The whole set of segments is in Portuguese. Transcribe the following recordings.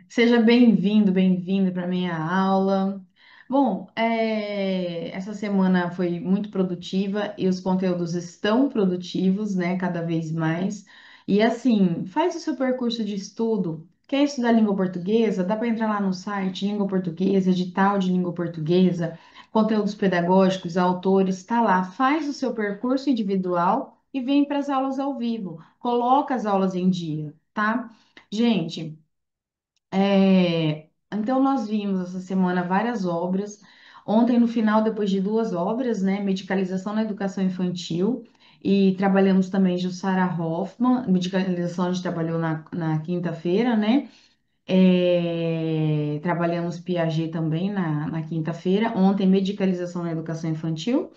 Seja bem-vindo, bem-vinda para minha aula. Bom, essa semana foi muito produtiva e os conteúdos estão produtivos, né, cada vez mais. E assim, faz o seu percurso de estudo. Quer estudar língua portuguesa? Dá para entrar lá no site Língua Portuguesa, edital de língua portuguesa, conteúdos pedagógicos, autores, tá lá. Faz o seu percurso individual e vem para as aulas ao vivo. Coloca as aulas em dia, tá? Gente. Então, nós vimos essa semana várias obras. Ontem, no final, depois de duas obras, né? Medicalização na Educação Infantil, e trabalhamos também Jussara Hoffmann. Medicalização a gente trabalhou na quinta-feira, né? Trabalhamos Piaget também na quinta-feira. Ontem, medicalização na Educação Infantil.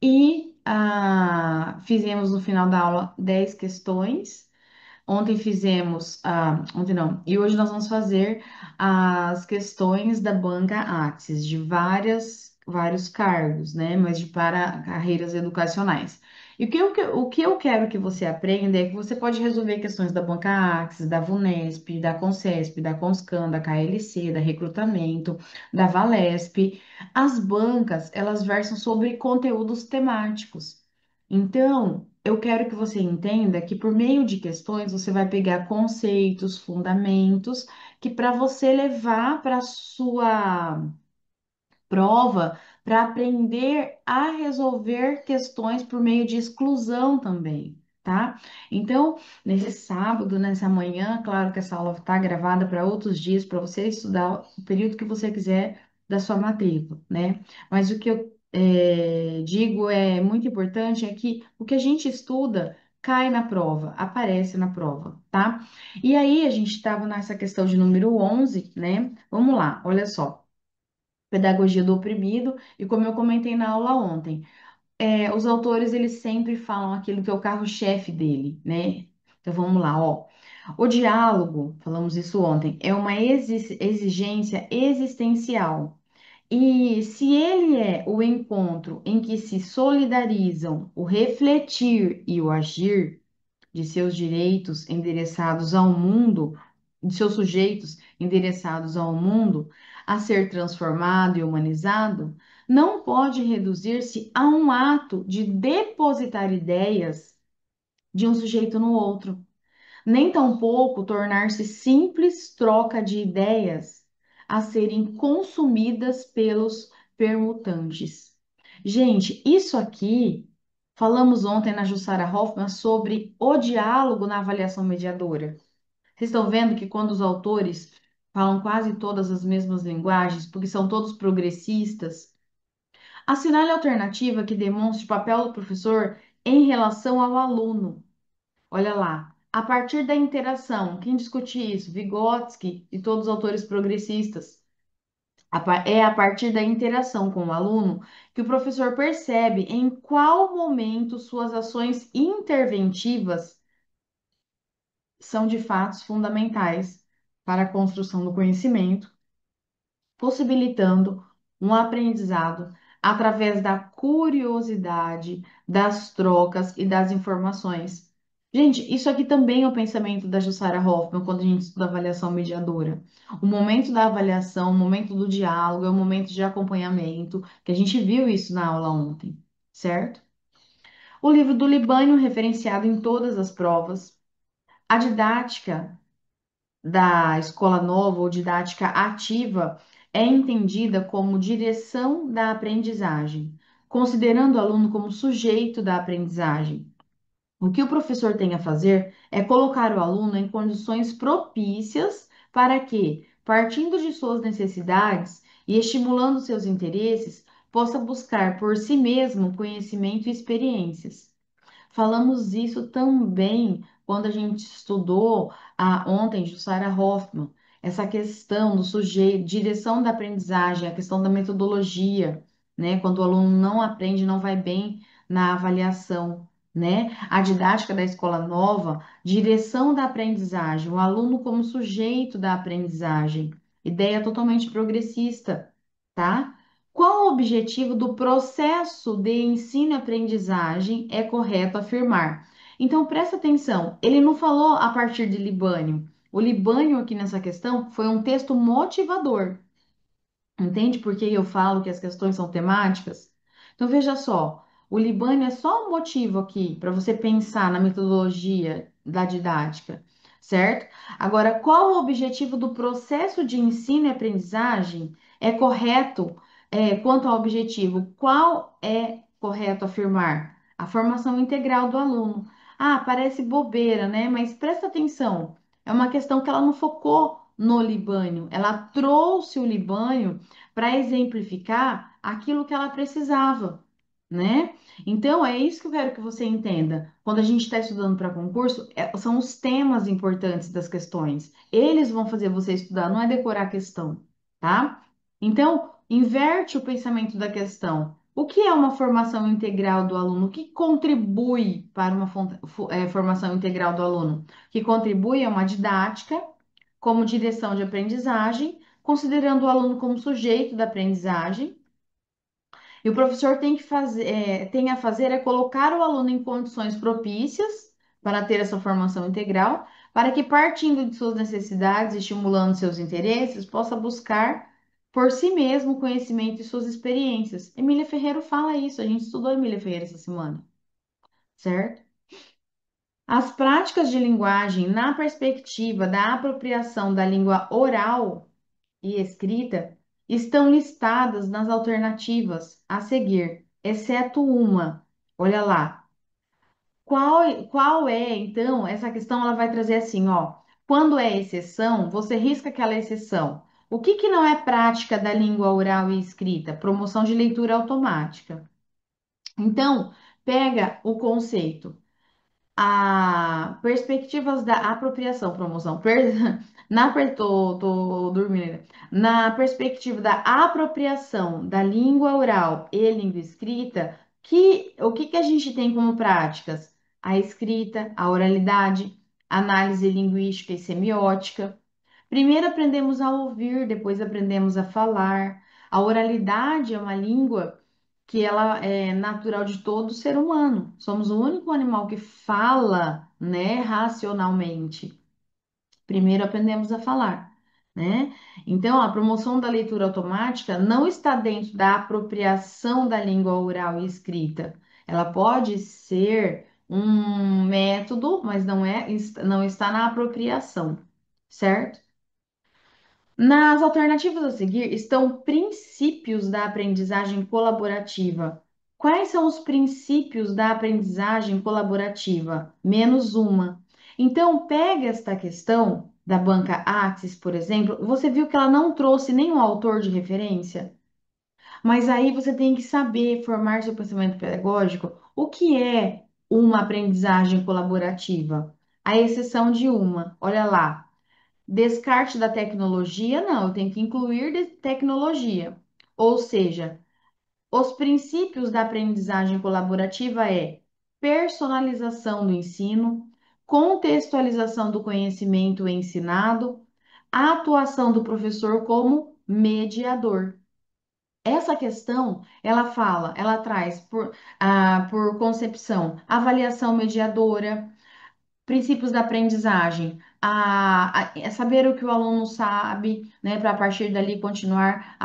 E fizemos no final da aula 10 questões. Ontem fizemos, ontem não, e hoje nós vamos fazer as questões da banca Axis, de vários cargos, né? Mas para carreiras educacionais. E o que eu quero que você aprenda é que você pode resolver questões da banca Axis, da VUNESP, da CONCESP, da CONSCAN, da KLC, da Recrutamento, da Valesp. As bancas, elas versam sobre conteúdos temáticos. Então, eu quero que você entenda que por meio de questões você vai pegar conceitos, fundamentos, que para você levar para a sua prova, para aprender a resolver questões por meio de exclusão também, tá? Então, nesse sábado, nessa manhã, claro que essa aula está gravada para outros dias, para você estudar o período que você quiser da sua matrícula, né? Mas o que eu digo é muito importante é que o que a gente estuda cai na prova, aparece na prova, tá? E aí a gente estava nessa questão de número 11, né? Vamos lá, olha só. Pedagogia do Oprimido, e como eu comentei na aula ontem, os autores eles sempre falam aquilo que é o carro-chefe dele, né? Então vamos lá, ó. O diálogo, falamos isso ontem, é uma exigência existencial. E se ele é o encontro em que se solidarizam o refletir e o agir, de seus direitos endereçados ao mundo, de seus sujeitos endereçados ao mundo, a ser transformado e humanizado, não pode reduzir-se a um ato de depositar ideias de um sujeito no outro, nem tampouco tornar-se simples troca de ideias a serem consumidas pelos permutantes. Gente, isso aqui, falamos ontem na Jussara Hoffmann sobre o diálogo na avaliação mediadora. Vocês estão vendo que quando os autores falam quase todas as mesmas linguagens, porque são todos progressistas, assinale a alternativa que demonstre o papel do professor em relação ao aluno. Olha lá, a partir da interação, quem discute isso? Vygotsky e todos os autores progressistas. É a partir da interação com o aluno que o professor percebe em qual momento suas ações interventivas são de fato fundamentais para a construção do conhecimento, possibilitando um aprendizado através da curiosidade, das trocas e das informações. Gente, isso aqui também é o pensamento da Jussara Hoffmann quando a gente estuda avaliação mediadora. O momento da avaliação, o momento do diálogo, é o momento de acompanhamento, que a gente viu isso na aula ontem, certo? O livro do Libânio, referenciado em todas as provas. A didática da escola nova ou didática ativa é entendida como direção da aprendizagem, considerando o aluno como sujeito da aprendizagem. O que o professor tem a fazer é colocar o aluno em condições propícias para que, partindo de suas necessidades e estimulando seus interesses, possa buscar por si mesmo conhecimento e experiências. Falamos isso também quando a gente estudou ontem, Jussara Hoffmann, essa questão do sujeito, direção da aprendizagem, a questão da metodologia, né? Quando o aluno não aprende, não vai bem na avaliação, né? A didática da escola nova, direção da aprendizagem, o aluno como sujeito da aprendizagem, ideia totalmente progressista, tá? Qual o objetivo do processo de ensino-aprendizagem é correto afirmar? Então, presta atenção, ele não falou a partir de Libânio, O Libânio aqui nessa questão foi um texto motivador. Entende por que eu falo que as questões são temáticas? Então veja só, o Libânio é só um motivo aqui para você pensar na metodologia da didática, certo? Agora, qual o objetivo do processo de ensino e aprendizagem? É correto, quanto ao objetivo, qual é correto afirmar? A formação integral do aluno. Ah, parece bobeira, né? Mas presta atenção. É uma questão que ela não focou no Libânio, ela trouxe o Libânio para exemplificar aquilo que ela precisava, né? Então, é isso que eu quero que você entenda. Quando a gente está estudando para concurso, são os temas importantes das questões. Eles vão fazer você estudar, não é decorar a questão, tá? Então, inverte o pensamento da questão. O que é uma formação integral do aluno? O que contribui para uma formação integral do aluno? O que contribui é uma didática como direção de aprendizagem, considerando o aluno como sujeito da aprendizagem. E o professor tem a fazer é colocar o aluno em condições propícias para ter essa formação integral, para que, partindo de suas necessidades, estimulando seus interesses, possa buscar por si mesmo conhecimento e suas experiências. Emília Ferreira fala isso, a gente estudou Emília Ferreira essa semana, certo? As práticas de linguagem na perspectiva da apropriação da língua oral e escrita estão listadas nas alternativas a seguir, exceto uma. Olha lá. Qual é, então, essa questão ela vai trazer assim, ó. Quando é exceção, você risca aquela exceção. O que que não é prática da língua oral e escrita? Promoção de leitura automática. Então, pega o conceito a perspectivas da apropriação, promoção, tô dormindo ainda. Na perspectiva da apropriação da língua oral e língua escrita, o que que a gente tem como práticas? A escrita, a oralidade, análise linguística e semiótica. Primeiro aprendemos a ouvir, depois aprendemos a falar. A oralidade é uma língua que ela é natural de todo ser humano. Somos o único animal que fala, né, racionalmente. Primeiro aprendemos a falar, né? Então, a promoção da leitura automática não está dentro da apropriação da língua oral e escrita. Ela pode ser um método, mas não está na apropriação, certo? Nas alternativas a seguir estão princípios da aprendizagem colaborativa. Quais são os princípios da aprendizagem colaborativa? Menos uma. Então, pega esta questão da banca Axis, por exemplo, você viu que ela não trouxe nenhum autor de referência, mas aí você tem que saber formar seu pensamento pedagógico. O que é uma aprendizagem colaborativa? A exceção de uma. Olha lá. Descarte da tecnologia, não, eu tenho que incluir tecnologia. Ou seja, os princípios da aprendizagem colaborativa é personalização do ensino, contextualização do conhecimento ensinado, a atuação do professor como mediador. Essa questão, ela traz por concepção, avaliação mediadora, princípios da aprendizagem, é saber o que o aluno sabe, né, para a partir dali continuar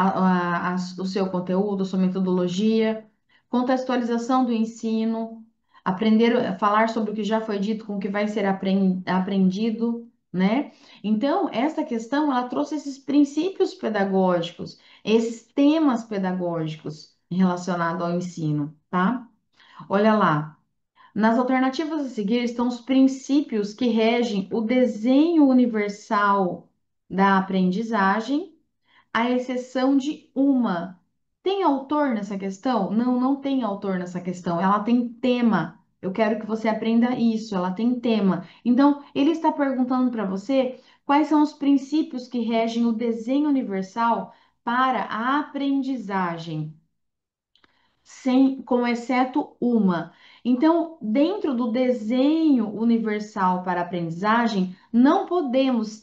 o seu conteúdo, a sua metodologia, contextualização do ensino, aprender a falar sobre o que já foi dito com o que vai ser aprendido, né? Então, essa questão, ela trouxe esses princípios pedagógicos, esses temas pedagógicos relacionados ao ensino, tá? Olha lá. Nas alternativas a seguir estão os princípios que regem o desenho universal da aprendizagem, à exceção de uma. Tem autor nessa questão? Não, não tem autor nessa questão. Ela tem tema. Eu quero que você aprenda isso. Ela tem tema. Então, ele está perguntando para você quais são os princípios que regem o desenho universal para a aprendizagem com exceto uma. Então, dentro do desenho universal para a aprendizagem, não podemos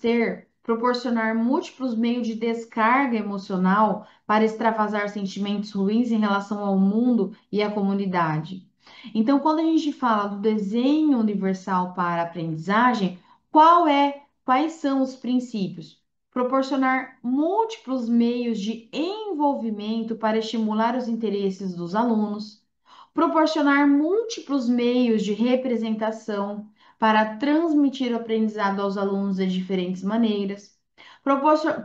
proporcionar múltiplos meios de descarga emocional para extravasar sentimentos ruins em relação ao mundo e à comunidade. Então, quando a gente fala do desenho universal para a aprendizagem, qual é Quais são os princípios? Proporcionar múltiplos meios de envolvimento para estimular os interesses dos alunos, proporcionar múltiplos meios de representação para transmitir o aprendizado aos alunos de diferentes maneiras,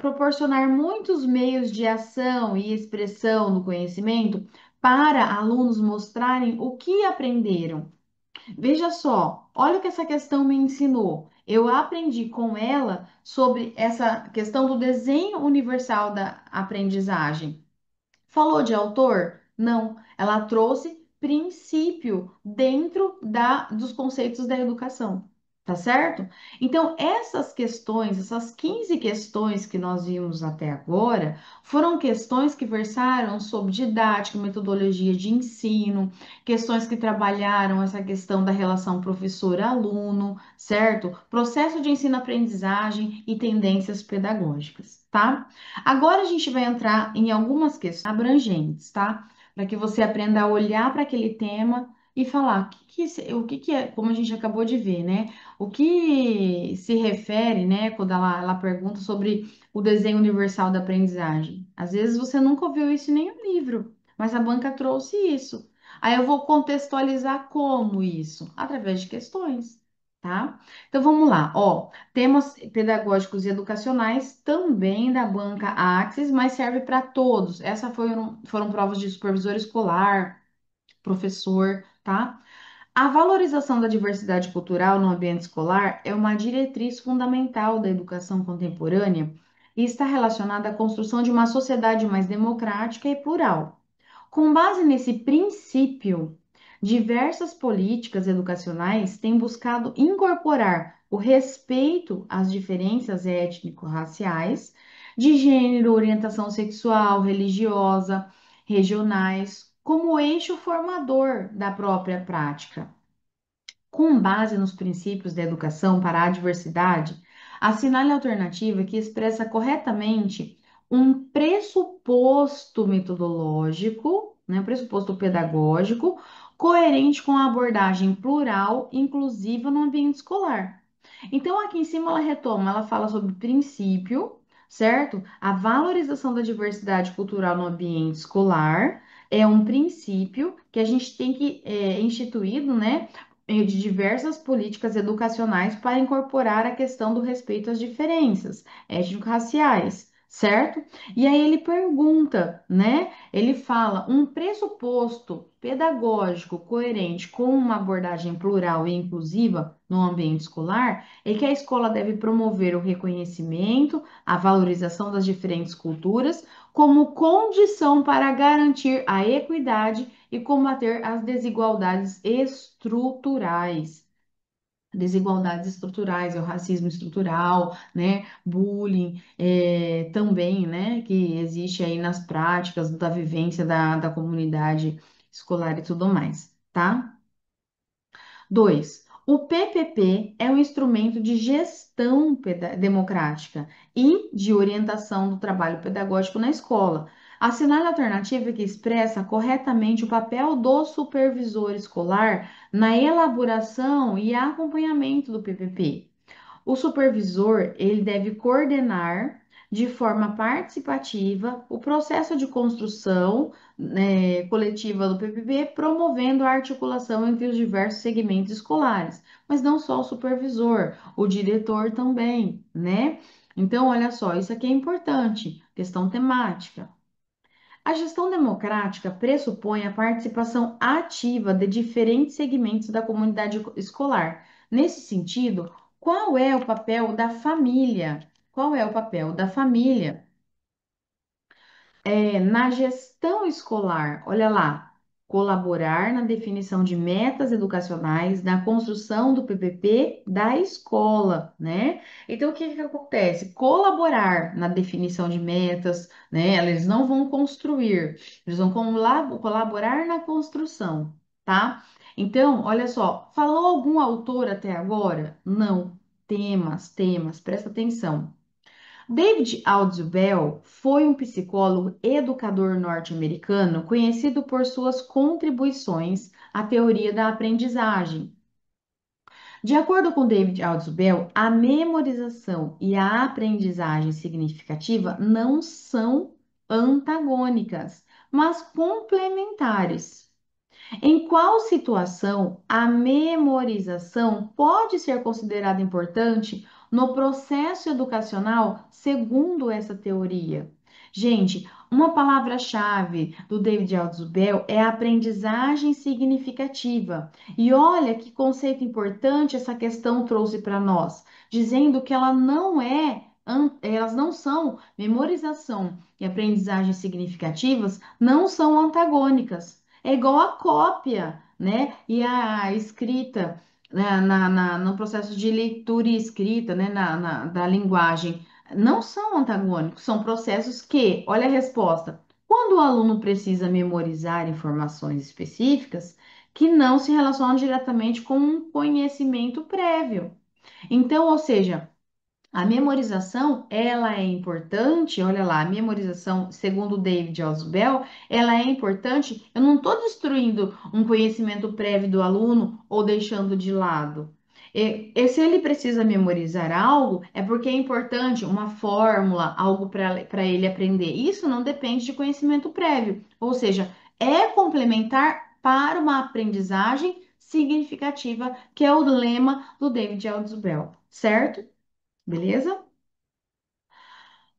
proporcionar muitos meios de ação e expressão do conhecimento para alunos mostrarem o que aprenderam. Veja só, olha o que essa questão me ensinou. Eu aprendi com ela sobre essa questão do desenho universal da aprendizagem. Falou de autor? Não, ela trouxe princípio dentro dos conceitos da educação, tá certo? Então, essas questões, essas 15 questões que nós vimos até agora, foram questões que versaram sobre didática, metodologia de ensino, questões que trabalharam essa questão da relação professor-aluno, certo? Processo de ensino-aprendizagem e tendências pedagógicas, tá? Agora a gente vai entrar em algumas questões abrangentes, tá? Para que você aprenda a olhar para aquele tema e falar o que que é, como a gente acabou de ver, né? O que se refere, né, quando ela pergunta sobre o desenho universal da aprendizagem. Às vezes você nunca ouviu isso em nenhum livro, mas a banca trouxe isso. Aí eu vou contextualizar como isso? Através de questões, tá? Então vamos lá, ó. Temas pedagógicos e educacionais também da banca Axis, mas serve para todos. Foram provas de supervisor escolar, professor, tá? A valorização da diversidade cultural no ambiente escolar é uma diretriz fundamental da educação contemporânea e está relacionada à construção de uma sociedade mais democrática e plural. Com base nesse princípio, diversas políticas educacionais têm buscado incorporar o respeito às diferenças étnico-raciais, de gênero, orientação sexual, religiosa, regionais, como eixo formador da própria prática. Com base nos princípios da educação para a diversidade, assinale a alternativa que expressa corretamente um pressuposto metodológico, né, um pressuposto pedagógico, coerente com a abordagem plural e inclusiva no ambiente escolar. Então, aqui em cima ela retoma, ela fala sobre princípio, certo? A valorização da diversidade cultural no ambiente escolar é um princípio que a gente tem que instituído, né? De diversas políticas educacionais para incorporar a questão do respeito às diferenças étnico-raciais, certo? E aí ele pergunta, né? Ele fala um pressuposto pedagógico coerente com uma abordagem plural e inclusiva no ambiente escolar é que a escola deve promover o reconhecimento, a valorização das diferentes culturas como condição para garantir a equidade e combater as desigualdades estruturais. Desigualdades estruturais, é o racismo estrutural, né? Bullying, também, né? Que existe aí nas práticas da vivência da comunidade escolar e tudo mais, tá? 2. O PPP é um instrumento de gestão democrática e de orientação do trabalho pedagógico na escola. Assinale a alternativa que expressa corretamente o papel do supervisor escolar na elaboração e acompanhamento do PPP. O supervisor, ele deve coordenar de forma participativa o processo de construção, né, coletiva do PPP, promovendo a articulação entre os diversos segmentos escolares. Mas não só o supervisor, o diretor também, né? Então, olha só, isso aqui é importante, questão temática. A gestão democrática pressupõe a participação ativa de diferentes segmentos da comunidade escolar. Nesse sentido, qual é o papel da família? Qual é o papel da família na gestão escolar? Olha lá, colaborar na definição de metas educacionais, na construção do PPP da escola, né? Então, o que que acontece? Colaborar na definição de metas, né? Eles não vão construir, eles vão colaborar na construção, tá? Então, olha só, falou algum autor até agora? Não. Temas, presta atenção. David Altshuler foi um psicólogo educador norte-americano conhecido por suas contribuições à teoria da aprendizagem. De acordo com David Altshuler, a memorização e a aprendizagem significativa não são antagônicas, mas complementares. Em qual situação a memorização pode ser considerada importante no processo educacional, segundo essa teoria? Gente, uma palavra-chave do David Altshuler é aprendizagem significativa. E olha que conceito importante essa questão trouxe para nós, dizendo que elas não são memorização e aprendizagem significativas, não são antagônicas. É igual a cópia, né? E a escrita, né, no processo de leitura e escrita, né? Da linguagem. Não são antagônicos, são processos que, olha a resposta, quando o aluno precisa memorizar informações específicas que não se relacionam diretamente com um conhecimento prévio. Então, ou seja, a memorização, ela é importante, olha lá, a memorização, segundo o David Oswell, ela é importante. Eu não estou destruindo um conhecimento prévio do aluno ou deixando de lado. Se ele precisa memorizar algo, é porque é importante uma fórmula, algo para ele aprender. Isso não depende de conhecimento prévio, ou seja, é complementar para uma aprendizagem significativa, que é o lema do David Oswell, certo? Beleza?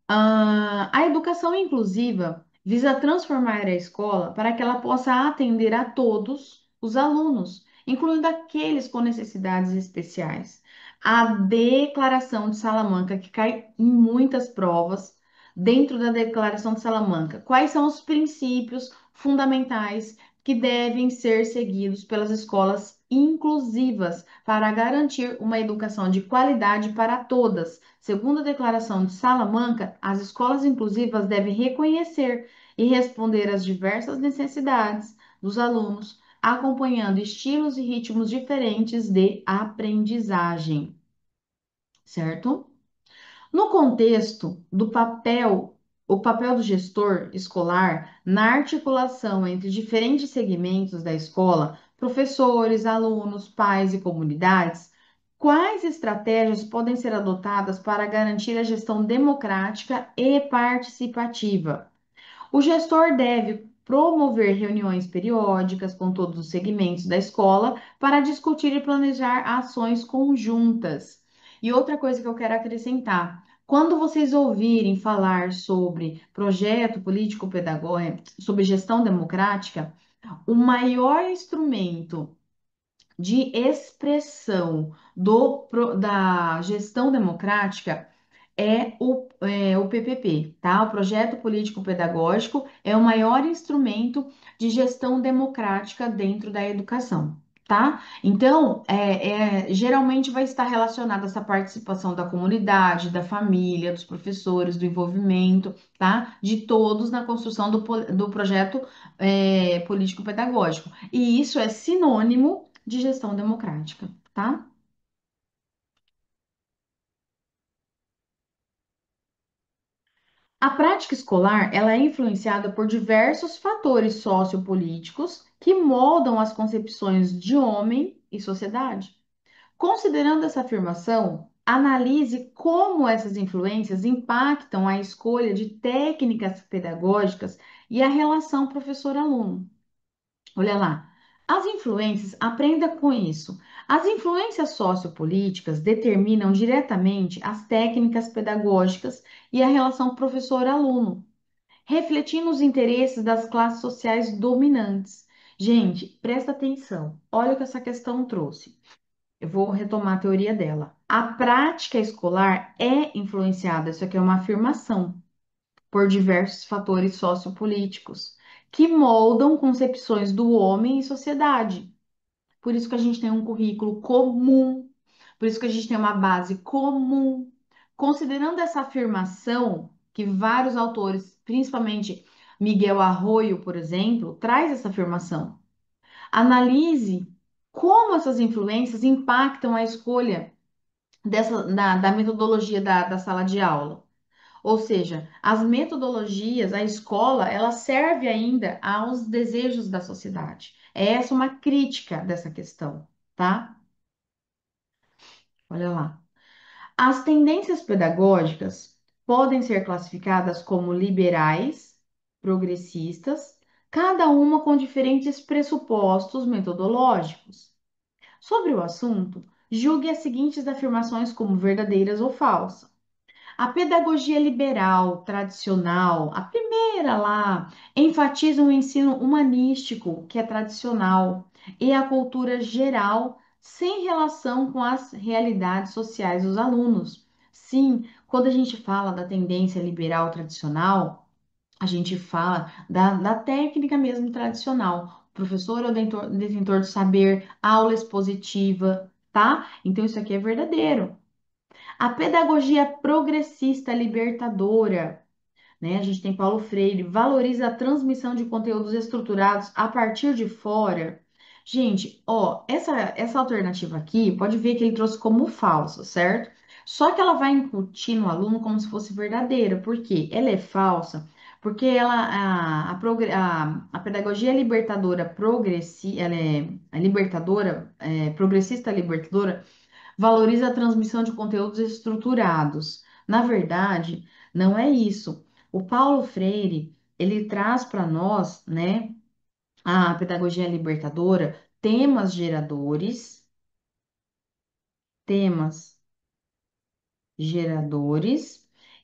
A educação inclusiva visa transformar a escola para que ela possa atender a todos os alunos, incluindo aqueles com necessidades especiais. A Declaração de Salamanca, que cai em muitas provas, dentro da Declaração de Salamanca, quais são os princípios fundamentais que devem ser seguidos pelas escolas inclusivas para garantir uma educação de qualidade para todas? Segundo a Declaração de Salamanca, as escolas inclusivas devem reconhecer e responder às diversas necessidades dos alunos, acompanhando estilos e ritmos diferentes de aprendizagem, certo? No contexto do papel, o papel do gestor escolar na articulação entre diferentes segmentos da escola, professores, alunos, pais e comunidades, quais estratégias podem ser adotadas para garantir a gestão democrática e participativa? O gestor deve promover reuniões periódicas com todos os segmentos da escola para discutir e planejar ações conjuntas. E outra coisa que eu quero acrescentar: quando vocês ouvirem falar sobre projeto político-pedagógico, sobre gestão democrática, o maior instrumento de expressão da gestão democrática é o PPP, tá? O projeto político pedagógico é o maior instrumento de gestão democrática dentro da educação, tá? Então, geralmente vai estar relacionado a essa participação da comunidade, da família, dos professores, do envolvimento, tá? De todos na construção do projeto político pedagógico. E isso é sinônimo de gestão democrática, tá? A prática escolar, ela é influenciada por diversos fatores sociopolíticos que moldam as concepções de homem e sociedade. Considerando essa afirmação, analise como essas influências impactam a escolha de técnicas pedagógicas e a relação professor-aluno. Olha lá, as influências, aprenda com isso. As influências sociopolíticas determinam diretamente as técnicas pedagógicas e a relação professor-aluno, refletindo os interesses das classes sociais dominantes. Gente, presta atenção. Olha o que essa questão trouxe. Eu vou retomar a teoria dela. A prática escolar é influenciada, isso aqui é uma afirmação, por diversos fatores sociopolíticos que moldam concepções do homem e sociedade. Por isso que a gente tem um currículo comum, por isso que a gente tem uma base comum. Considerando essa afirmação, que vários autores, principalmente Miguel Arroyo, por exemplo, traz essa afirmação. Analise como essas influências impactam a escolha da metodologia da sala de aula. Ou seja, as metodologias, a escola, ela serve ainda aos desejos da sociedade. É essa uma crítica dessa questão, tá? Olha lá. As tendências pedagógicas podem ser classificadas como liberais, progressistas, cada uma com diferentes pressupostos metodológicos. Sobre o assunto, julgue as seguintes afirmações como verdadeiras ou falsas. A pedagogia liberal, tradicional, a primeira lá, enfatiza o ensino humanístico, que é tradicional, e a cultura geral, sem relação com as realidades sociais dos alunos. Sim, quando a gente fala da tendência liberal tradicional, a gente fala da técnica mesmo tradicional. O professor é o detentor do saber, aula expositiva, tá? Então, isso aqui é verdadeiro. A pedagogia progressista libertadora, né? A gente tem Paulo Freire, valoriza a transmissão de conteúdos estruturados a partir de fora. Gente, ó, essa alternativa aqui, pode ver que ele trouxe como falsa, certo? Só que ela vai incutir no aluno como se fosse verdadeira. Por quê? Ela é falsa porque a pedagogia libertadora progressi, ela é a libertadora, progressista libertadora, valoriza a transmissão de conteúdos estruturados. Na verdade, não é isso. O Paulo Freire, ele traz para nós, né, a pedagogia libertadora, temas geradores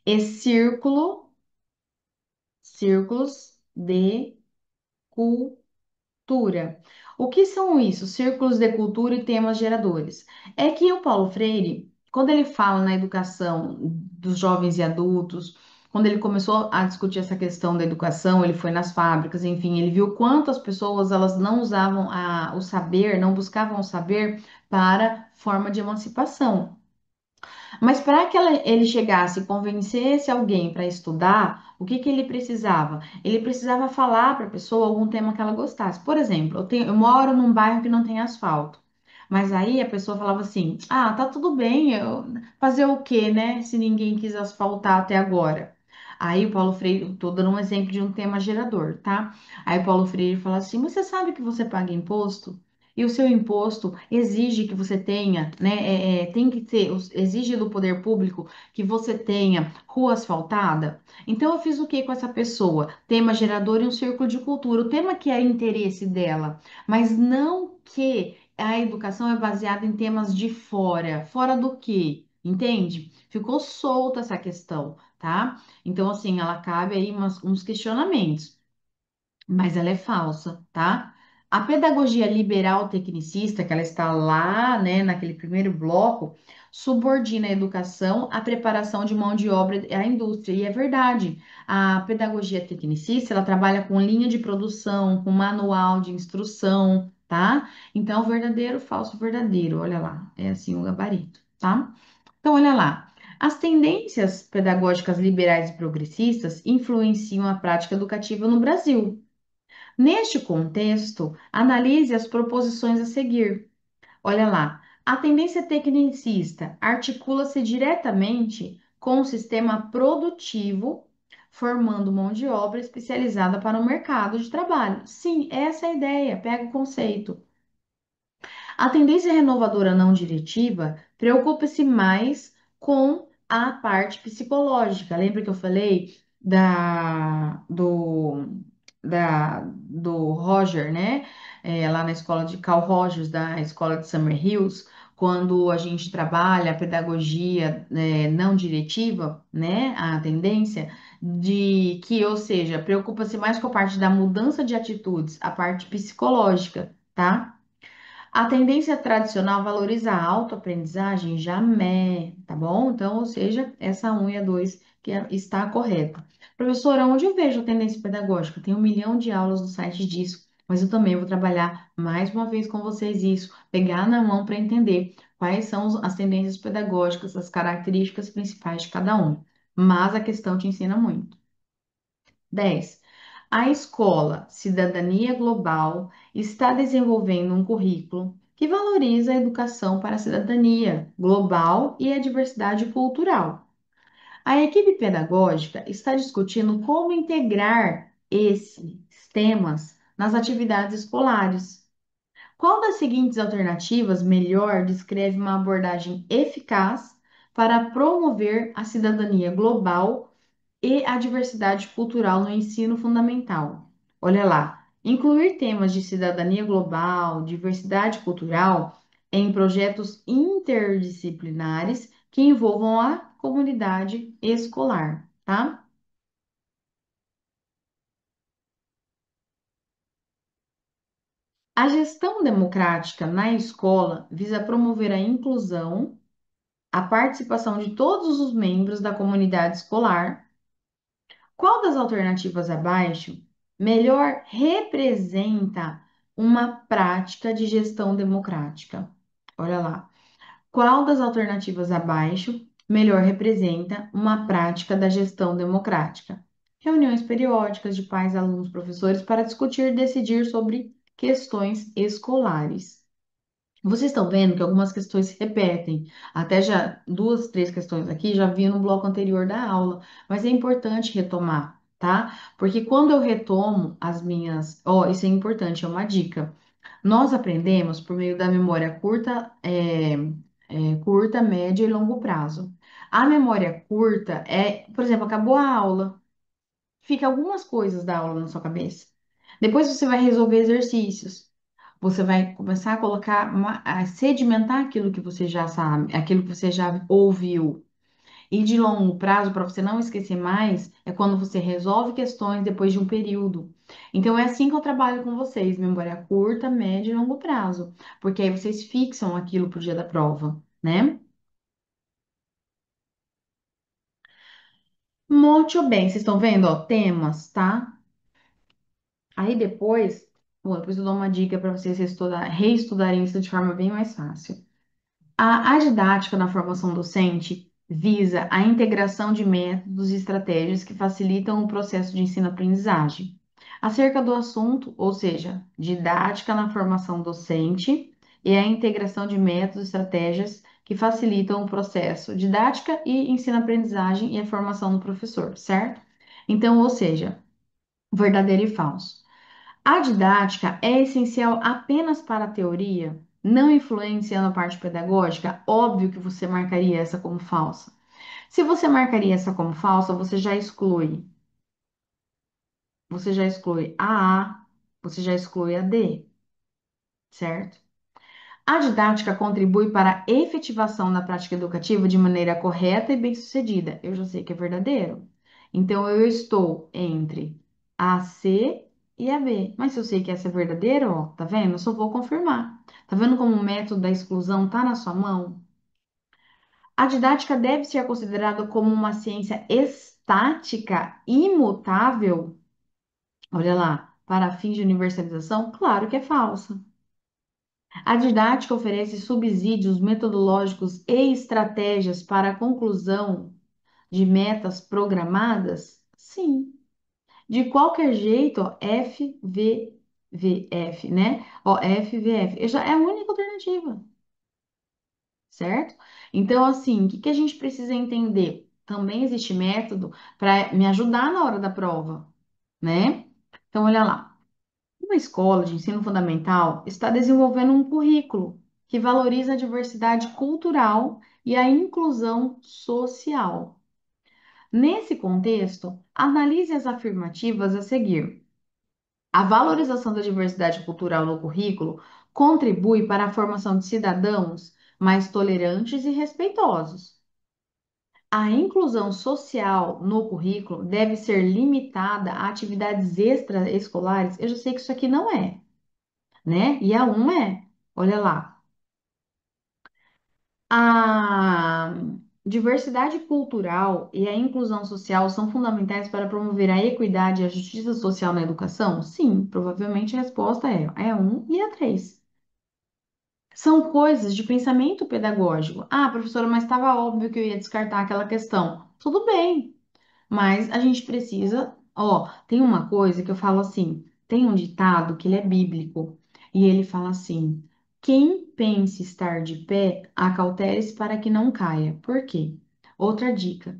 e círculos de cultura. O que são isso? Círculos de cultura e temas geradores. É que o Paulo Freire, quando ele fala na educação dos jovens e adultos, quando ele começou a discutir essa questão da educação, ele foi nas fábricas, enfim, ele viu quanto as pessoas elas não usavam o saber, não buscavam o saber para forma de emancipação. Mas para que ele chegasse e convencesse alguém para estudar, o que que ele precisava? Ele precisava falar para a pessoa algum tema que ela gostasse. Por exemplo, eu moro num bairro que não tem asfalto. Mas aí a pessoa falava assim: Ah, tá tudo bem, fazer o quê, né? Se ninguém quis asfaltar até agora. Aí o Paulo Freire, tô dando um exemplo de um tema gerador, tá? Aí o Paulo Freire fala assim: Você sabe que você paga imposto? E o seu imposto exige que você tenha, né? Tem que ter, exige do poder público que você tenha rua asfaltada. Então eu fiz o que com essa pessoa? Tema gerador e um círculo de cultura. O tema que é interesse dela, mas não que a educação é baseada em temas de fora. Fora do quê? Entende? Ficou solta essa questão, tá? Então, assim, ela cabe aí uns questionamentos, mas ela é falsa, tá? A pedagogia liberal tecnicista, que ela está lá, né, naquele primeiro bloco, subordina a educação à preparação de mão de obra à indústria. E é verdade. A pedagogia tecnicista, ela trabalha com linha de produção, com manual de instrução, tá? Então, verdadeiro, falso, verdadeiro. Olha lá, é assim o gabarito, tá? Então, olha lá. As tendências pedagógicas liberais e progressistas influenciam a prática educativa no Brasil. Neste contexto, analise as proposições a seguir. Olha lá, a tendência tecnicista articula-se diretamente com o sistema produtivo, formando mão de obra especializada para o mercado de trabalho. Sim, essa é a ideia, pega o conceito. A tendência renovadora não diretiva preocupa-se mais com a parte psicológica. Lembra que eu falei do Roger, né? Lá na escola de Carl Rogers, da escola de Summer Hills, quando a gente trabalha a pedagogia, não diretiva, né? A tendência de que, ou seja, preocupa-se mais com a parte da mudança de atitudes, a parte psicológica, tá? A tendência tradicional valoriza a autoaprendizagem? Jamais, tá bom? Então, ou seja, essa 1 e a 2 está correta. Professora, onde eu vejo a tendência pedagógica? Tem 1 milhão de aulas no site disso, mas eu também vou trabalhar mais uma vez com vocês isso, pegar na mão para entender quais são as tendências pedagógicas, as características principais de cada um. Mas a questão te ensina muito. 10. A escola Cidadania Global está desenvolvendo um currículo que valoriza a educação para a cidadania global e a diversidade cultural. A equipe pedagógica está discutindo como integrar esses temas nas atividades escolares. Qual das seguintes alternativas melhor descreve uma abordagem eficaz para promover a cidadania global e a diversidade cultural no ensino fundamental? Olha lá, incluir temas de cidadania global, diversidade cultural em projetos interdisciplinares que envolvam a comunidade escolar, tá? A gestão democrática na escola visa promover a inclusão, a participação de todos os membros da comunidade escolar. Qual das alternativas abaixo melhor representa uma prática de gestão democrática? Olha lá. Qual das alternativas abaixo melhor representa uma prática da gestão democrática? Reuniões periódicas de pais, alunos, professores para discutir e decidir sobre questões escolares. Vocês estão vendo que algumas questões se repetem. Até já duas, três questões aqui já vi no bloco anterior da aula, mas é importante retomar, tá? Porque quando eu retomo as minhas, ó, isso é importante, é uma dica. Nós aprendemos por meio da memória curta, curta, média e longo prazo. A memória curta é, por exemplo, acabou a aula, fica algumas coisas da aula na sua cabeça. Depois você vai resolver exercícios. Você vai começar a colocar, a sedimentar aquilo que você já sabe, aquilo que você já ouviu. E de longo prazo, para você não esquecer mais, é quando você resolve questões depois de um período. Então, é assim que eu trabalho com vocês, memória curta, média e longo prazo. Porque aí vocês fixam aquilo pro dia da prova, né? Muito bem, vocês estão vendo, ó, temas, tá? Aí depois, bom, depois eu dou uma dica para vocês reestudarem isso de forma bem mais fácil. A didática na formação docente visa a integração de métodos e estratégias que facilitam o processo de ensino-aprendizagem. Acerca do assunto, ou seja, didática na formação docente e a integração de métodos e estratégias que facilitam o processo didática e ensino-aprendizagem e a formação do professor, certo? Então, ou seja, verdadeiro e falso. A didática é essencial apenas para a teoria, não influenciando a parte pedagógica? Óbvio que você marcaria essa como falsa. Se você marcaria essa como falsa, você já exclui a, você já exclui a D, certo? A didática contribui para a efetivação da prática educativa de maneira correta e bem-sucedida. Eu já sei que é verdadeiro. Então, eu estou entre a C e a B. Mas se eu sei que essa é verdadeira, ó, tá vendo? Eu só vou confirmar. Tá vendo como o método da exclusão tá na sua mão? A didática deve ser considerada como uma ciência estática, imutável? Olha lá, para fins de universalização? Claro que é falsa. A didática oferece subsídios metodológicos e estratégias para a conclusão de metas programadas? Sim. De qualquer jeito, ó, FVVF, né? Ó, FVF, já é a única alternativa, certo? Então, assim, o que que a gente precisa entender? Também existe método para me ajudar na hora da prova, né? Então, olha lá. Uma escola de ensino fundamental está desenvolvendo um currículo que valoriza a diversidade cultural e a inclusão social. Nesse contexto, analise as afirmativas a seguir. A valorização da diversidade cultural no currículo contribui para a formação de cidadãos mais tolerantes e respeitosos. A inclusão social no currículo deve ser limitada a atividades extraescolares. Eu já sei que isso aqui não é, né? E a um é. Olha lá. A diversidade cultural e a inclusão social são fundamentais para promover a equidade e a justiça social na educação? Sim, provavelmente a resposta é a um e a 3. São coisas de pensamento pedagógico. Ah, professora, mas estava óbvio que eu ia descartar aquela questão. Tudo bem, mas a gente precisa, ó, tem uma coisa que eu falo assim, tem um ditado que ele é bíblico e ele fala assim: quem pense estar de pé, acautere-se para que não caia. Por quê? Outra dica.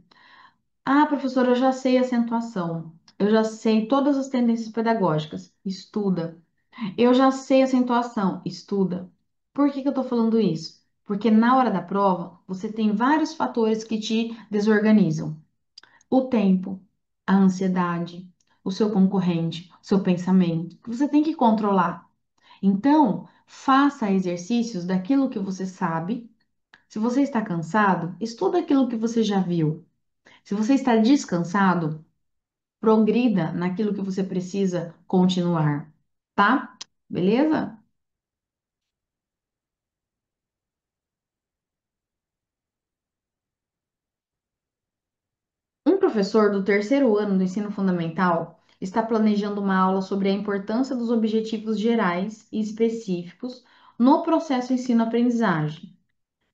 Ah, professora, eu já sei acentuação. Eu já sei todas as tendências pedagógicas. Estuda. Eu já sei a acentuação, estuda. Por que que eu tô falando isso? Porque na hora da prova, você tem vários fatores que te desorganizam. O tempo, a ansiedade, o seu concorrente, o seu pensamento, que você tem que controlar. Então, faça exercícios daquilo que você sabe. Se você está cansado, estuda aquilo que você já viu. Se você está descansado, progrida naquilo que você precisa continuar, tá? Beleza? Um professor do terceiro ano do ensino fundamental está planejando uma aula sobre a importância dos objetivos gerais e específicos no processo ensino-aprendizagem.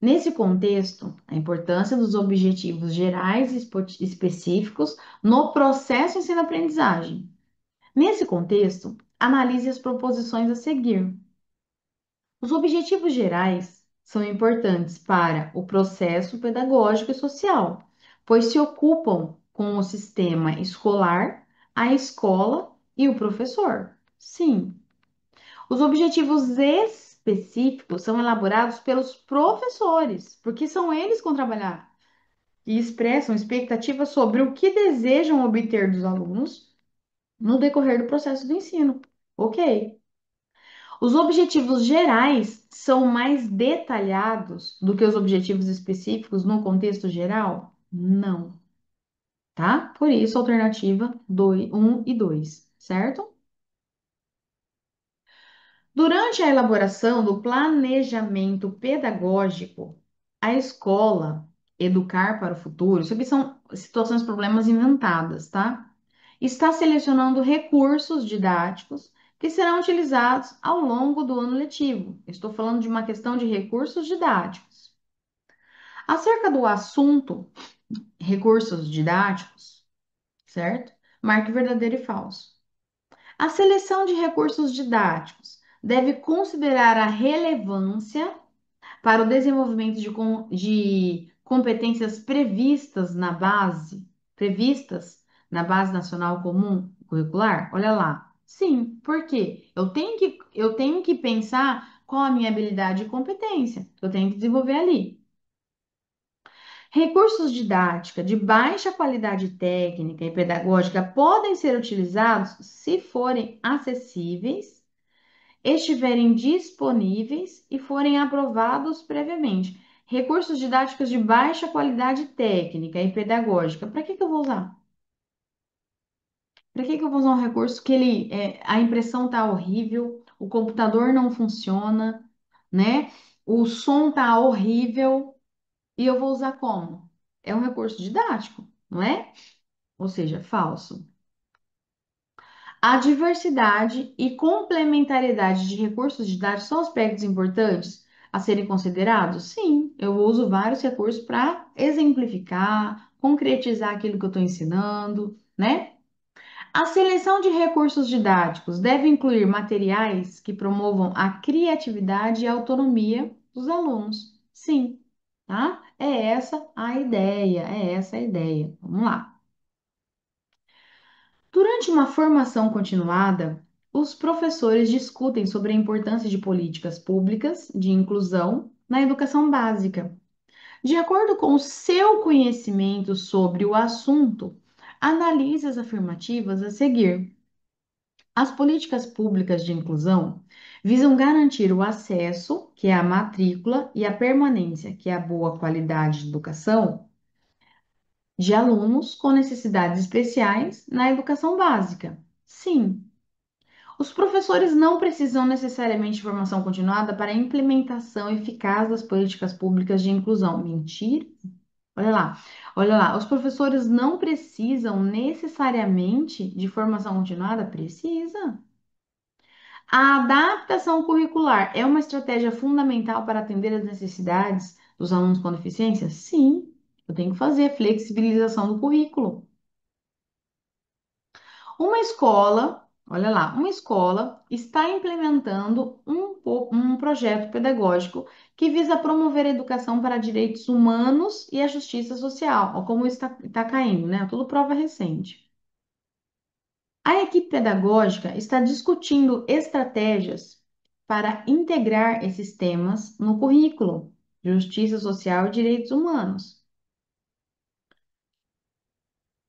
Nesse contexto, a importância dos objetivos gerais e específicos no processo ensino-aprendizagem. Nesse contexto, analise as proposições a seguir. Os objetivos gerais são importantes para o processo pedagógico e social, pois se ocupam com o sistema escolar, a escola e o professor. Sim, os objetivos específicos são elaborados pelos professores, porque são eles que vão trabalhar e expressam expectativas sobre o que desejam obter dos alunos no decorrer do processo do ensino. Ok? Os objetivos gerais são mais detalhados do que os objetivos específicos no contexto geral? Não, tá? Por isso, alternativa 2, 1 e 2, certo? Durante a elaboração do planejamento pedagógico, a escola Educar para o Futuro, isso aqui são situações, problemas inventadas, tá? Está selecionando recursos didáticos que serão utilizados ao longo do ano letivo. Estou falando de uma questão de recursos didáticos. Acerca do assunto, recursos didáticos, certo? Marque verdadeiro e falso. A seleção de recursos didáticos deve considerar a relevância para o desenvolvimento de competências previstas na base nacional comum curricular? Olha lá. Sim, por quê? Eu tenho que pensar qual a minha habilidade e competência que eu tenho que desenvolver ali. Recursos didática de baixa qualidade técnica e pedagógica podem ser utilizados se forem acessíveis, estiverem disponíveis e forem aprovados previamente. Recursos didáticos de baixa qualidade técnica e pedagógica. Para que que eu vou usar? Para que que eu vou usar um recurso que a impressão tá horrível, o computador não funciona, né? O som tá horrível e eu vou usar como? É um recurso didático, não é? Ou seja, falso. A diversidade e complementariedade de recursos didáticos são aspectos importantes a serem considerados? Sim, eu uso vários recursos para exemplificar, concretizar aquilo que eu estou ensinando, né? A seleção de recursos didáticos deve incluir materiais que promovam a criatividade e a autonomia dos alunos. Sim, tá? É essa a ideia. Vamos lá. Durante uma formação continuada, os professores discutem sobre a importância de políticas públicas de inclusão na educação básica. De acordo com o seu conhecimento sobre o assunto, analise as afirmativas a seguir. As políticas públicas de inclusão visam garantir o acesso, que é a matrícula, e a permanência, que é a boa qualidade de educação, de alunos com necessidades especiais na educação básica. Sim, os professores não precisam necessariamente de formação continuada para a implementação eficaz das políticas públicas de inclusão. Mentira? Olha lá, olha lá. Os professores não precisam necessariamente de formação continuada? Precisa. A adaptação curricular é uma estratégia fundamental para atender às necessidades dos alunos com deficiência? Sim, eu tenho que fazer flexibilização do currículo. Uma escola, olha lá, uma escola está implementando um projeto pedagógico que visa promover a educação para direitos humanos e a justiça social. Ó, como está caindo, né? Tudo prova recente. A equipe pedagógica está discutindo estratégias para integrar esses temas no currículo, justiça social e direitos humanos.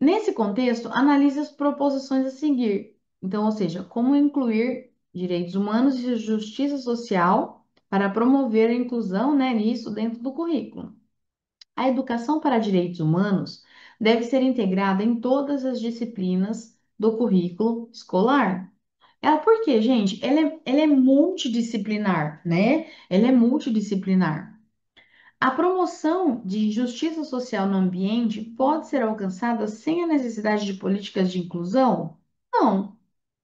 Nesse contexto, analise as proposições a seguir. Então, ou seja, como incluir direitos humanos e justiça social para promover a inclusão, né, nisso dentro do currículo. A educação para direitos humanos deve ser integrada em todas as disciplinas do currículo escolar. Ela, por quê, gente? Ela é multidisciplinar, né? Ela é multidisciplinar. A promoção de justiça social no ambiente pode ser alcançada sem a necessidade de políticas de inclusão? Não.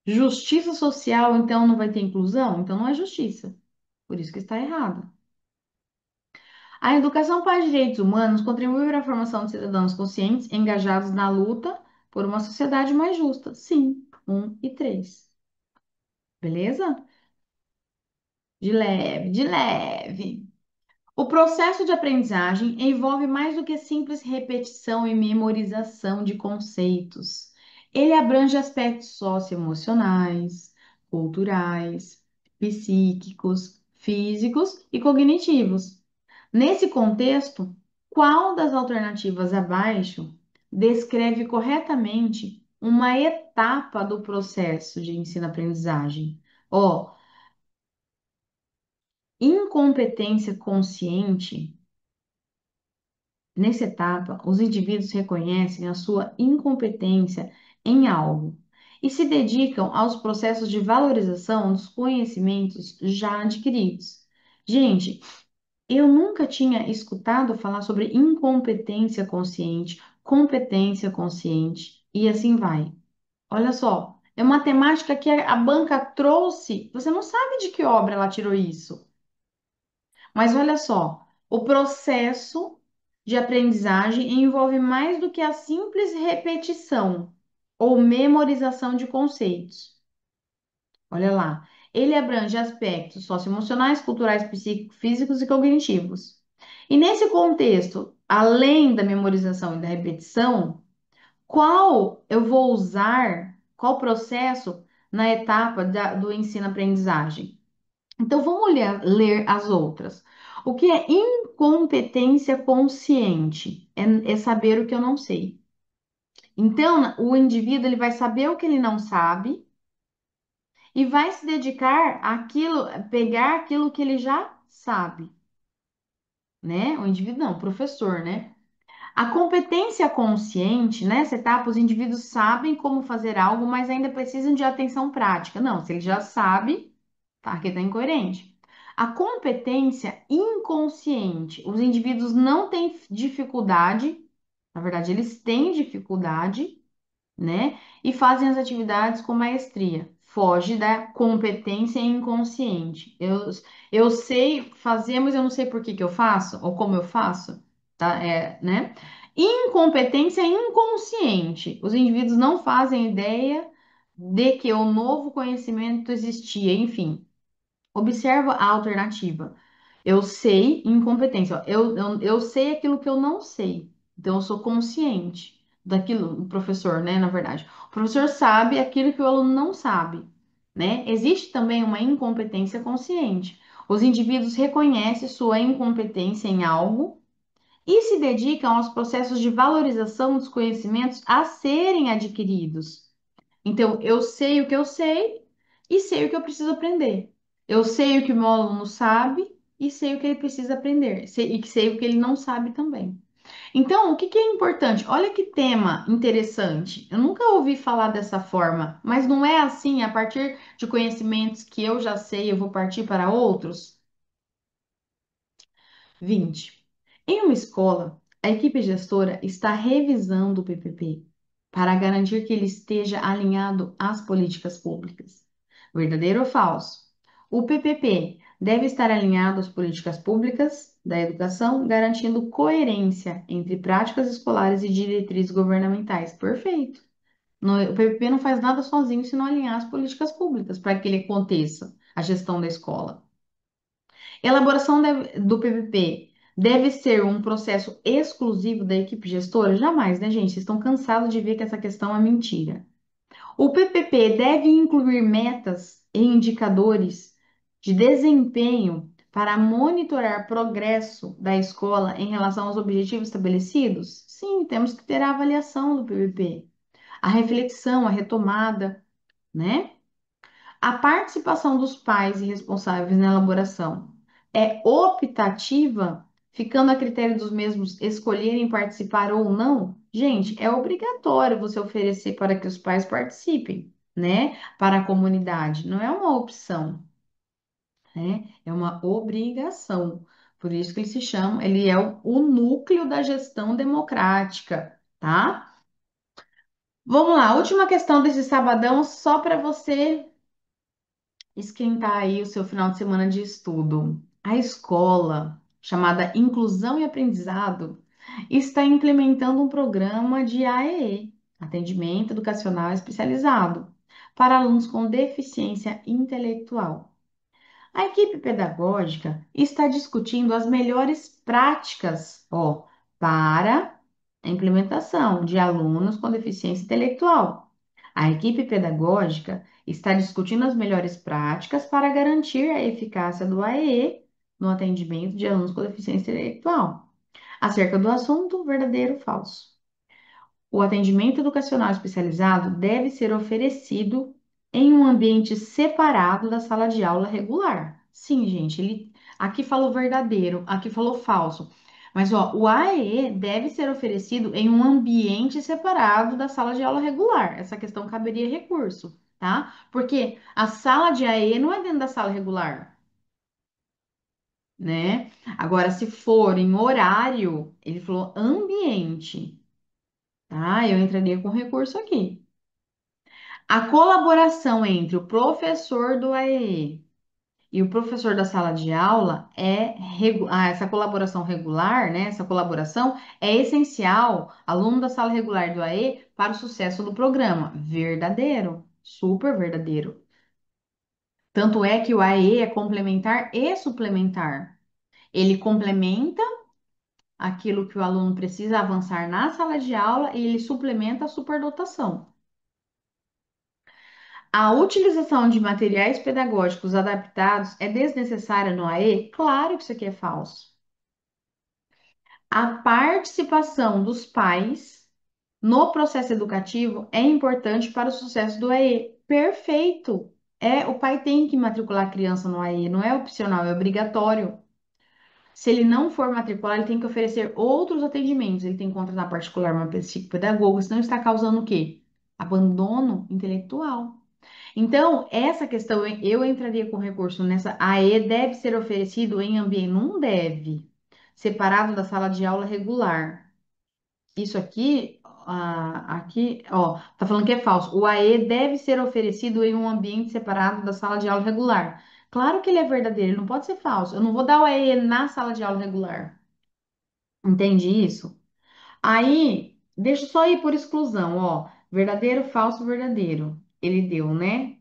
Justiça social, então, não vai ter inclusão? Então, não é justiça. Por isso que está errado. A educação para direitos humanos contribui para a formação de cidadãos conscientes, engajados na luta por uma sociedade mais justa. Sim, um e três. Beleza? De leve, de leve. O processo de aprendizagem envolve mais do que simples repetição e memorização de conceitos. Ele abrange aspectos socioemocionais, culturais, psíquicos, físicos e cognitivos. Nesse contexto, qual das alternativas abaixo descreve corretamente uma etapa do processo de ensino-aprendizagem? Ó, incompetência consciente. Nessa etapa, os indivíduos reconhecem a sua incompetência em algo e se dedicam aos processos de valorização dos conhecimentos já adquiridos. Gente, eu nunca tinha escutado falar sobre incompetência consciente, competência consciente e assim vai. Olha só, é uma temática que a banca trouxe. Você não sabe de que obra ela tirou isso. Mas olha só, o processo de aprendizagem envolve mais do que a simples repetição ou memorização de conceitos. Olha lá, ele abrange aspectos socioemocionais, culturais, psíquicos, físicos e cognitivos. E nesse contexto, além da memorização e da repetição, qual eu vou usar, qual processo na etapa do ensino-aprendizagem? Então, vamos ler as outras. O que é incompetência consciente? É saber o que eu não sei. Então, o indivíduo ele vai saber o que ele não sabe e vai se dedicar àquilo, pegar aquilo que ele já sabe, né? O indivíduo não, o professor, né? A competência consciente, nessa etapa, os indivíduos sabem como fazer algo, mas ainda precisam de atenção prática. Não, se ele já sabe, tá? Aqui tá incoerente. A competência inconsciente, os indivíduos não têm dificuldade, na verdade, eles têm dificuldade, né? E fazem as atividades com maestria. Foge da competência inconsciente. Eu sei fazer, mas eu não sei por que que eu faço, ou como eu faço, tá? Né? Incompetência inconsciente. Os indivíduos não fazem ideia de que o novo conhecimento existia, enfim. Observa a alternativa. Eu sei incompetência. Ó. Eu sei aquilo que eu não sei. Então, eu sou consciente daquilo, o professor, né? Na verdade, o professor sabe aquilo que o aluno não sabe, né? Existe também uma incompetência consciente. Os indivíduos reconhecem sua incompetência em algo e se dedicam aos processos de valorização dos conhecimentos a serem adquiridos. Então, eu sei o que eu sei e sei o que eu preciso aprender. Eu sei o que o meu aluno sabe e sei o que ele precisa aprender. E sei o que ele não sabe também. Então, o que que é importante? Olha que tema interessante. Eu nunca ouvi falar dessa forma, mas não é assim, a partir de conhecimentos que eu já sei, eu vou partir para outros? 20. Em uma escola, a equipe gestora está revisando o PPP para garantir que ele esteja alinhado às políticas públicas. Verdadeiro ou falso? O PPP deve estar alinhado às políticas públicas da educação, garantindo coerência entre práticas escolares e diretrizes governamentais. Perfeito. O PPP não faz nada sozinho se não alinhar as políticas públicas para que ele aconteça, a gestão da escola. Elaboração do PPP deve ser um processo exclusivo da equipe gestora? Jamais, né, gente? Vocês estão cansados de ver que essa questão é mentira. O PPP deve incluir metas e indicadores de desempenho para monitorar progresso da escola em relação aos objetivos estabelecidos? Sim, temos que ter a avaliação do PPP, a reflexão, a retomada, né? A participação dos pais e responsáveis na elaboração é optativa, ficando a critério dos mesmos escolherem participar ou não? Gente, é obrigatório você oferecer para que os pais participem, né? Para a comunidade. Não é uma opção, né? É uma obrigação. Por isso que ele se chama, ele é o núcleo da gestão democrática, tá? Vamos lá, última questão desse sabadão, só para você esquentar aí o seu final de semana de estudo. A escola, chamada Inclusão e Aprendizado, está implementando um programa de AEE, Atendimento Educacional Especializado, para alunos com deficiência intelectual. A equipe pedagógica está discutindo as melhores práticas, ó, para a implementação de alunos com deficiência intelectual. A equipe pedagógica está discutindo as melhores práticas para garantir a eficácia do AEE no atendimento de alunos com deficiência intelectual. Acerca do assunto, verdadeiro ou falso? O atendimento educacional especializado deve ser oferecido em um ambiente separado da sala de aula regular. Sim, gente, ele aqui falou verdadeiro, aqui falou falso. Mas ó, o AEE deve ser oferecido em um ambiente separado da sala de aula regular. Essa questão caberia recurso, tá? Porque a sala de AEE não é dentro da sala regular, né? Agora, se for em horário, ele falou ambiente. Tá? Eu entraria com recurso aqui. A colaboração entre o professor do AEE e o professor da sala de aula essa colaboração regular, né? Essa colaboração é essencial, aluno da sala regular do AE, para o sucesso do programa. Verdadeiro, super verdadeiro. Tanto é que o AE é complementar e suplementar. Ele complementa aquilo que o aluno precisa avançar na sala de aula e ele suplementa a superdotação. A utilização de materiais pedagógicos adaptados é desnecessária no AE? Claro que isso aqui é falso. A participação dos pais no processo educativo é importante para o sucesso do AE. Perfeito. O pai tem que matricular a criança no AE, não é opcional, é obrigatório. Se ele não for matricular, ele tem que oferecer outros atendimentos. Ele tem que contratar particular uma psicopedagoga, senão está causando o quê? Abandono intelectual. Então, essa questão eu entraria com recurso nessa. A E deve ser oferecido em ambiente, não deve, separado da sala de aula regular. Isso aqui, aqui, ó, tá falando que é falso. O AE deve ser oferecido em um ambiente separado da sala de aula regular. Claro que ele é verdadeiro, ele não pode ser falso. Eu não vou dar o AE na sala de aula regular. Entende isso? Aí, deixa eu só ir por exclusão, ó. Verdadeiro, falso, verdadeiro. Ele deu, né?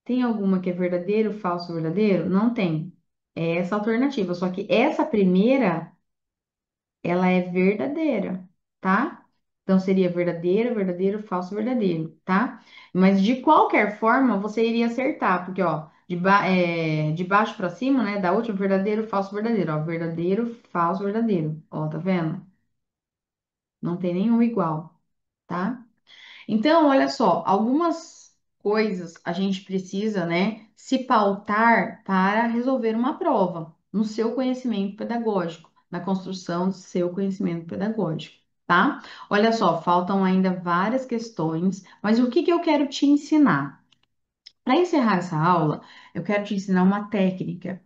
Tem alguma que é verdadeiro, falso, verdadeiro? Não tem. É essa alternativa. Só que essa primeira, ela é verdadeira, tá? Então seria verdadeiro, verdadeiro, falso, verdadeiro, tá? Mas de qualquer forma, você iria acertar, porque, ó, de baixo para cima, né? Da última, verdadeiro, falso, verdadeiro, ó. Verdadeiro, falso, verdadeiro. Ó, tá vendo? Não tem nenhum igual, tá? Então, olha só, algumas coisas a gente precisa, né, se pautar para resolver uma prova no seu conhecimento pedagógico, na construção do seu conhecimento pedagógico, tá? Olha só, faltam ainda várias questões, mas o que que eu quero te ensinar? Para encerrar essa aula, eu quero te ensinar uma técnica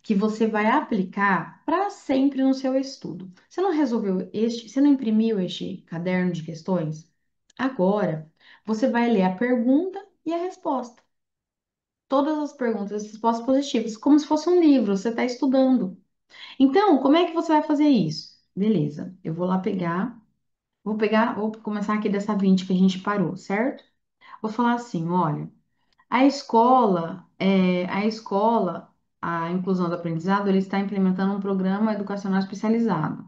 que você vai aplicar para sempre no seu estudo. Você não resolveu você não imprimiu este caderno de questões? Agora, você vai ler a pergunta e a resposta. Todas as perguntas e respostas positivas, como se fosse um livro, você está estudando. Então, como é que você vai fazer isso? Beleza, eu vou lá vou começar aqui dessa 20 que a gente parou, certo? Vou falar assim, olha, a inclusão do aprendizado, ele está implementando um programa educacional especializado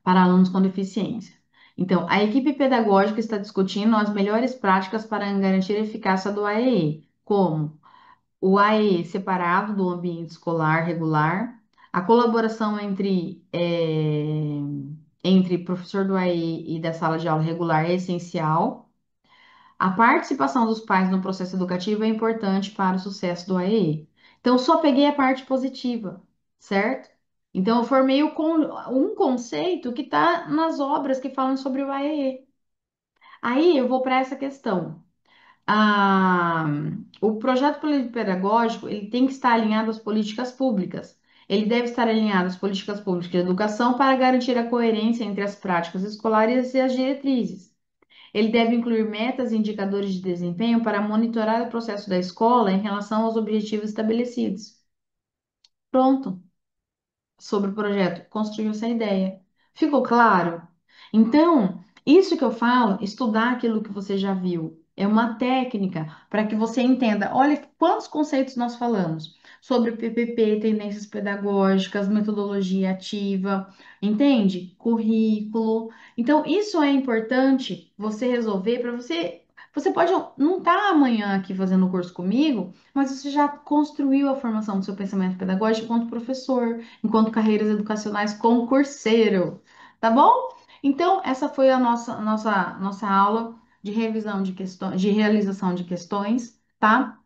para alunos com deficiência. Então, a equipe pedagógica está discutindo as melhores práticas para garantir a eficácia do AEE, como o AE separado do ambiente escolar regular, a colaboração entre professor do AE e da sala de aula regular é essencial. A participação dos pais no processo educativo é importante para o sucesso do AE. Então, só peguei a parte positiva, certo? Então, eu formei um conceito que está nas obras que falam sobre o AE. Aí, eu vou para essa questão. a- o projeto pedagógico ele tem que estar alinhado às políticas públicas. Ele deve estar alinhado às políticas públicas de educação para garantir a coerência entre as práticas escolares e as diretrizes. Ele deve incluir metas e indicadores de desempenho para monitorar o processo da escola em relação aos objetivos estabelecidos. Pronto, sobre o projeto, construiu essa ideia. Ficou claro? Então, isso que eu falo, estudar aquilo que você já viu, é uma técnica para que você entenda. Olha quantos conceitos nós falamos sobre PPP, tendências pedagógicas, metodologia ativa, entende? Currículo. Então, isso é importante você resolver para você. Você pode não estar amanhã aqui fazendo o curso comigo, mas você já construiu a formação do seu pensamento pedagógico enquanto professor enquanto carreiras educacionais concurseiro, tá bom? Então, essa foi a nossa aula de revisão de questões, de realização de questões, tá?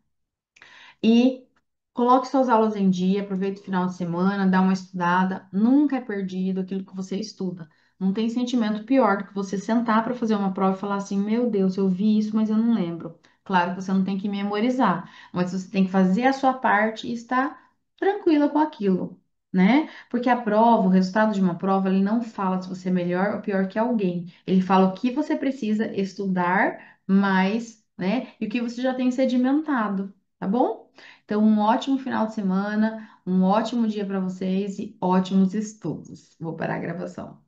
E coloque suas aulas em dia, aproveite o final de semana, dá uma estudada. Nunca é perdido aquilo que você estuda. Não tem sentimento pior do que você sentar para fazer uma prova e falar assim: Meu Deus, eu vi isso, mas eu não lembro. Claro que você não tem que memorizar, mas você tem que fazer a sua parte e estar tranquila com aquilo, né? Porque a prova, o resultado de uma prova, ele não fala se você é melhor ou pior que alguém. Ele fala o que você precisa estudar mais, né? E o que você já tem sedimentado, tá bom? Então, um ótimo final de semana, um ótimo dia para vocês e ótimos estudos. Vou parar a gravação.